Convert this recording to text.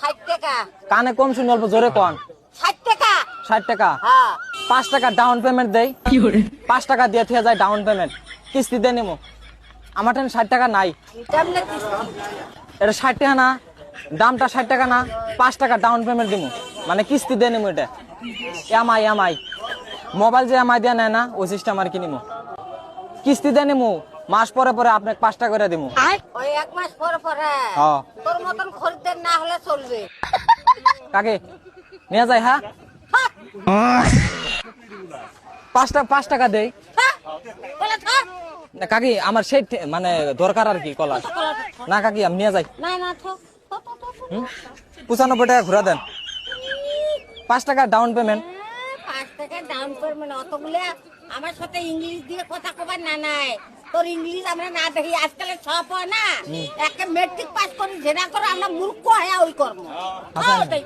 60 টাকা। কানে কম শুনি অল্প জোরে কোন। 60 টাকা। 60 টাকা। হ্যাঁ। 5 টাকা ডাউন পেমেন্ট দেই। 5 টাকা দিয়ে থিয়া যায় ডাউন পেমেন্ট। কিস্তি দিয়ে নিমু। আমার টেন 60 টাকা নাই। কেমনে কিস্তি? এটা 60 টাকা না, দামটা 60 টাকা না, 5 টাকা ডাউন পেমেন্ট দিমু, মানে কিস্তি দিয়ে নিমু। এটা এমআই মোবাইল যে এমআই দিয়ে নেয় না, ওই সিস্টেম আর কি নিমু, কিস্তি দিয়ে নিমু। মাস পরে পরে আপনাকে 5 টাকা করে দিমু। ওই 1 মাস পরে পরে হ্যাঁ তোর মতন খরিদ্দার না হলে চলবে। কাকে নিয়ে যায়? হ্যাঁ, 5 টাকা দেই হ্যাঁ, বলে থাক। না কাকি, আমার সেই মানে দরকার আর কি কলা। না কাকি, আমি নিয়ে যাই। না না থাক। 95 টাকা ঘুরা দেন, 5 টাকা ডাউন পেমেন্ট। 5 টাকা ডাউন পেমেন্ট অতগুলা আমার সাথে ইংলিশ দিয়ে কথা কবার না নাই। তোর ইংলিশ আমরা না দেখি আজকাল সব হয় না। একটা মেট্রিক পাস করি জেনা করে আমরা মূর্খ হয়ে ওই কর্ম। আচ্ছা। ওটাই।